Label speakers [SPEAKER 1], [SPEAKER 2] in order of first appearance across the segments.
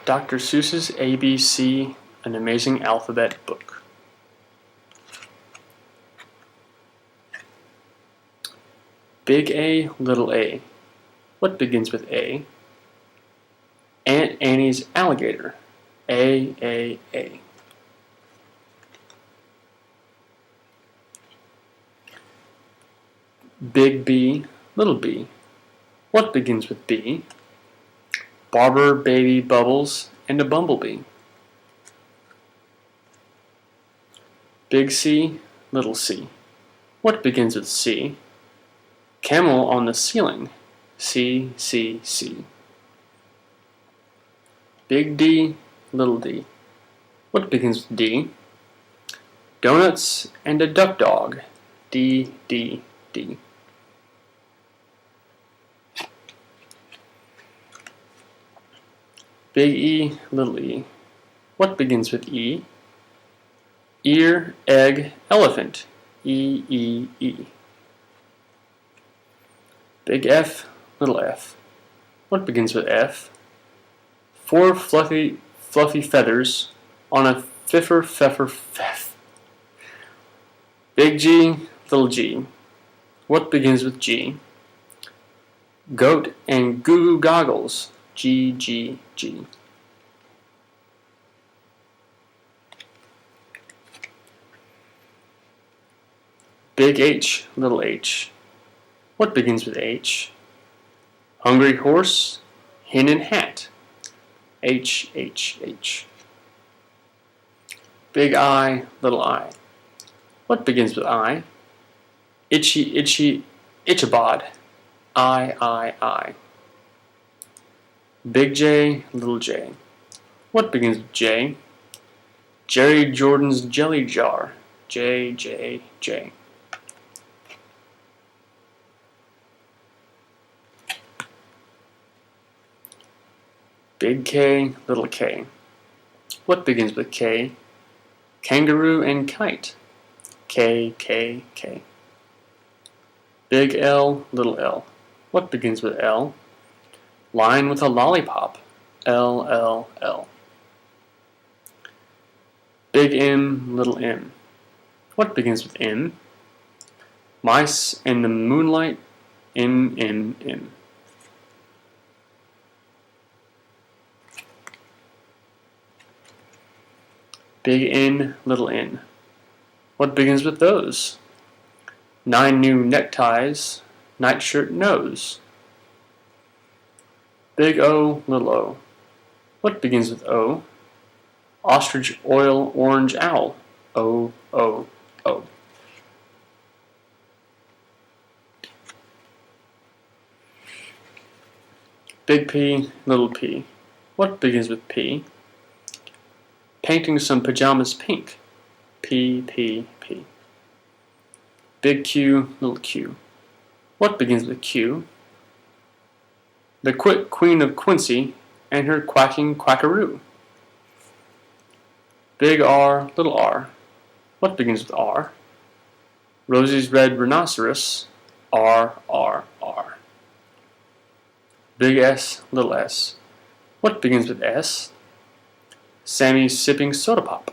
[SPEAKER 1] Dr. Seuss's ABC, An Amazing Alphabet Book. Big A, little a. What begins with A? Aunt Annie's alligator. A. Big B, little b. What begins with B? Barber, baby, bubbles, and a bumblebee. Big C, little c. What begins with C? Camel on the ceiling. C. Big D, little d. What begins with D? Donuts and a duck dog. D. Big E, little e. What begins with E? Ear, egg, elephant. E. Big F, little f. What begins with F? Four fluffy feathers on a feff. Big G, little g. What begins with G? Goat and goo goo goggles. G. Big H, little h. What begins with H? Hungry horse, hen and hat. H. Big I, little I. What begins with I? Itchy, Ichabod. I. Big J, little j. What begins with J? Jerry Jordan's jelly jar. J. Big K, little k. What begins with K? Kangaroo and kite. K. Big L, little l. What begins with L? Lion with a lollipop. L. Big M, little m. What begins with M? Mice and the moonlight. M. Big N, little n. What begins with those? 9 new neckties, nightshirt nose. Big O, little o. What begins with O? Ostrich oil orange owl. O. Big P, little p. What begins with P? Painting some pajamas pink. P. Big Q, little q. What begins with Q? The Queen of Quincy and her quacking quackaroo. Big R, little r. What begins with R? Rosie's red rhinoceros. R. Big S, little s. What begins with S? Sammy sipping soda pop.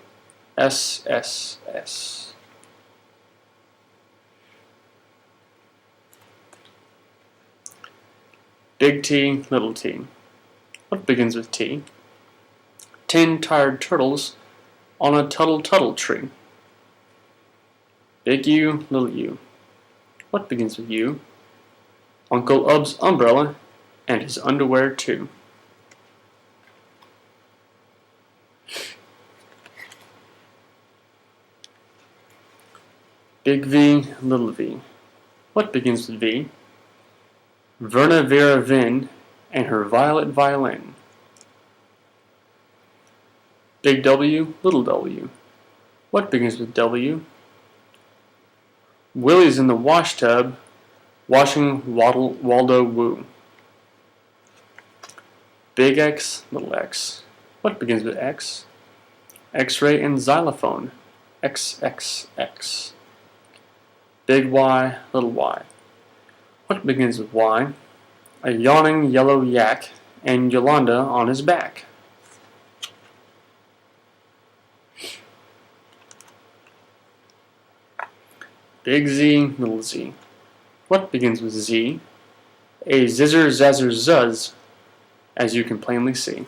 [SPEAKER 1] S. Big T, little t. What begins with T? 10 tired turtles on a tuttle tree. Big U, little u. What begins with U? Uncle Ub's umbrella and his underwear too. Big V, little v. What begins with V? Verna Vera Vynn and her violet violin. Big W, little w. What begins with W? Willie's in the wash tub washing Waldo Woo. Big X, little x. What begins with X? X-ray and xylophone. XXX. Big Y, little y. What begins with Y? A yawning yellow yak and Yolanda on his back. Big Z, little z. What begins with Z? A zizzer zazzer zuzz, as you can plainly see.